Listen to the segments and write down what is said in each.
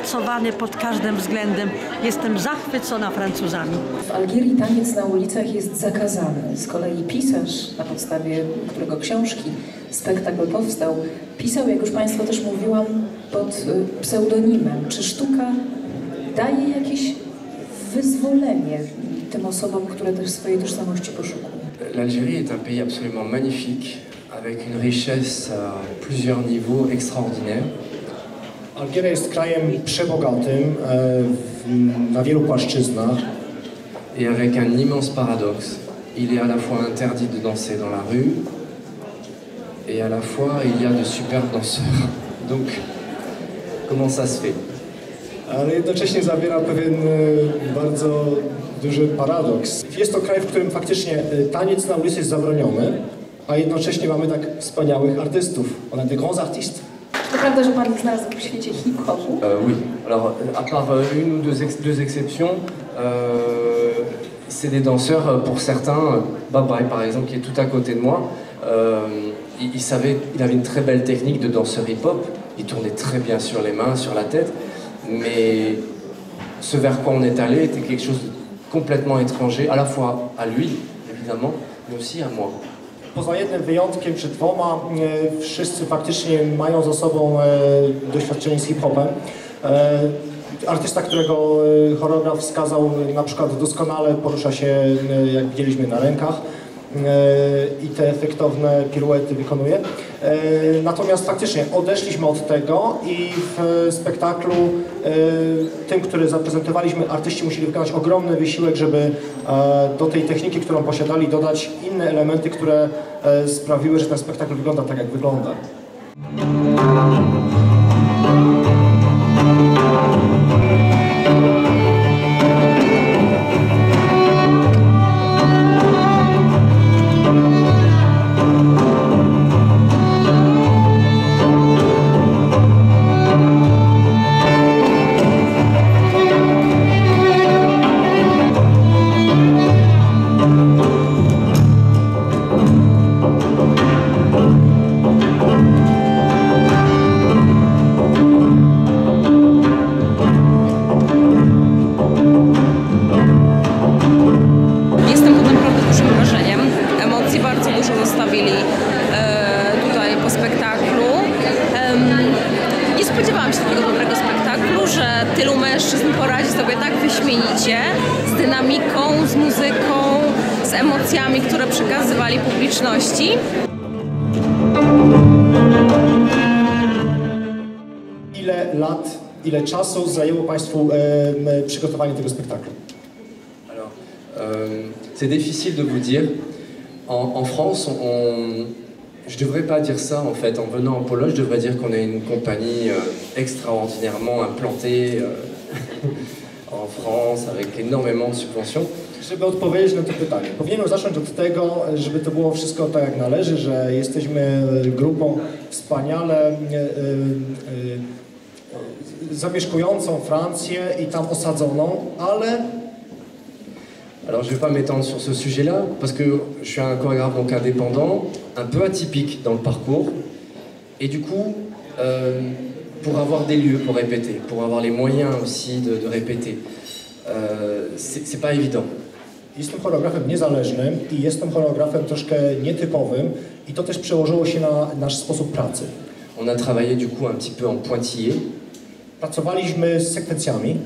wypracowany pod każdym względem. Jestem zachwycona Francuzami. W Algierii taniec na ulicach jest zakazany. Z kolei pisarz, na podstawie którego książki spektakl powstał, pisał, jak już Państwu też mówiłam, pod pseudonimem. Czy sztuka daje jakieś wyzwolenie tym osobom, które też swojej tożsamości poszukują? L'Algérie est un pays absolument magnifique, avec une richesse à plusieurs niveaux extraordinaire. Algieria jest krajem przebogatym na wielu płaszczyznach. Et avec un immense paradoxe. Il est à la fois interdit de danser dans la rue, et à la fois il y a de superbes danseurs. Donc, comment ça se fait? Ale jednocześnie zawiera pewien bardzo duży paradoks. Jest to kraj, w którym faktycznie taniec na ulicy jest zabroniony, a jednocześnie mamy tak wspaniałych artystów. On a des grands artistes. To prawda, że Pan znalazł w świecie hip-hopu? Oui. Alors, à part une ou deux exceptions, c'est des danseurs, pour certains, Babay par exemple, qui est tout à côté de moi, il avait une très belle technique de danseur hip-hop, il tournait très bien sur les mains, sur la tête, mais ce vers quoi on est allé était quelque chose de complètement étranger, à la fois à lui, évidemment, mais aussi à moi. Poza jednym wyjątkiem czy dwoma, wszyscy faktycznie mają za sobą doświadczenie z hip-hopem. Artysta, którego choreograf wskazał, na przykład doskonale porusza się, jak widzieliśmy, na rękach i te efektowne piruety wykonuje. Natomiast faktycznie odeszliśmy od tego i w spektaklu tym, który zaprezentowaliśmy, artyści musieli wykonać ogromny wysiłek, żeby do tej techniki, którą posiadali, dodać inne elementy, które sprawiły, że ten spektakl wygląda tak, jak wygląda. Tutaj po spektaklu. Nie spodziewałam się takiego dobrego spektaklu, że tylu mężczyzn poradzi sobie tak wyśmienicie, z dynamiką, z muzyką, z emocjami, które przekazywali publiczności. Ile lat, ile czasu zajęło Państwu przygotowanie tego spektaklu? Alors, c'est difficile de vous dire. En France, je ne devrais pas dire ça en fait. En venant en Pologne, je devrais dire qu'on est une compagnie extraordinairement implantée en France, avec énormément de subventions. Żeby odpowiedzieć na to pytanie, powinienem zacząć od tego, żeby to było wszystko tak jak należy, że jesteśmy grupą wspaniale zamieszkującą Francję i tam osadzoną, ale... Alors je ne vais pas m'étendre sur ce sujet-là, parce que je suis un chorégraphe donc indépendant, un peu atypique dans le parcours, et du coup, pour avoir des lieux pour répéter, pour avoir les moyens aussi de répéter, c'est pas évident. Jestem choreografem niezależnym i jestem choreografem troszkę nietypowym i to też przełożyło się na nasz sposób pracy. On a travaillé du coup un petit peu en pointillé. Pracowaliśmy z sekwencjami.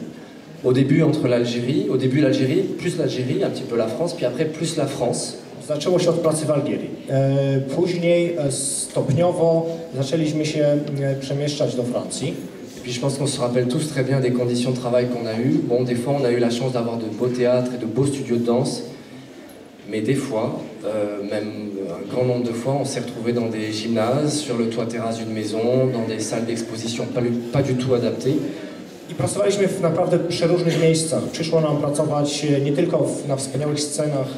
Au début l'Algérie, plus l'Algérie, un petit peu la France, puis après plus la France. Zaczęło się od pracy w Algierii. Później stopniowo zaczęliśmy się przemieszczać do Francji. Et puis je pense qu'on se rappelle tous très bien des conditions de travail qu'on a eues. Bon, des fois on a eu la chance d'avoir de beaux théâtres et de beaux studios de danse, mais des fois, même un grand nombre de fois, on s'est retrouvé dans des gymnases, sur le toit terrasse d'une maison, dans des salles d'exposition pas du tout adaptées. I pracowaliśmy w naprawdę przeróżnych miejscach. Przyszło nam pracować nie tylko na wspaniałych scenach,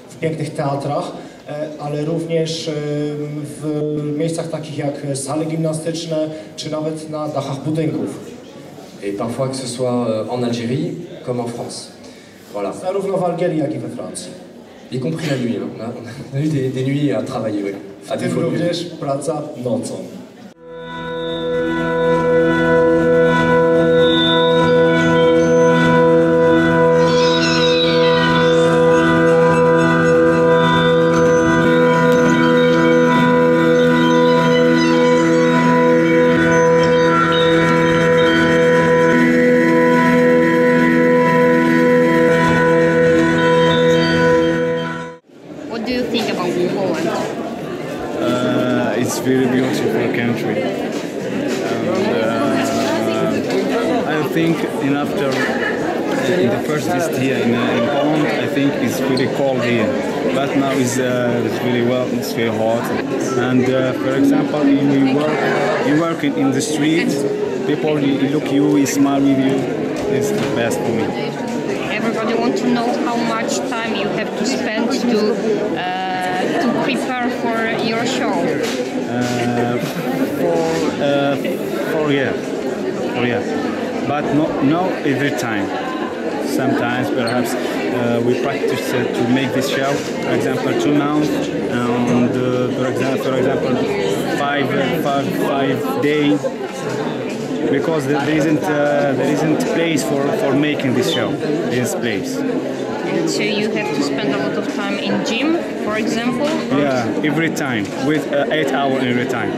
w pięknych teatrach, ale również w miejscach takich jak sale gimnastyczne, czy nawet na dachach budynków. Et parfois que ce soit en Algérie comme en France. Voilà. Zarówno w Algierii, jak i we Francji. Y compris la nuit. On a eu des nuits à travailler, oui. W tym również praca nocą. think in after in the first visit here in Poland, I think it's really cold here. But now it's really well. It's very hot. And for example, you work in the street. People look you, smile with you. It's the best for me. Everybody wants to know how much time you have to spend to prepare for your show. For yeah, but not every time. Sometimes perhaps we practice to make this show. For example, 2 months, and for example, 5 days. Because there isn't place for making this show. There's place. And so you have to spend a lot of time in gym, for example? Yeah, every time, with 8 hours every time.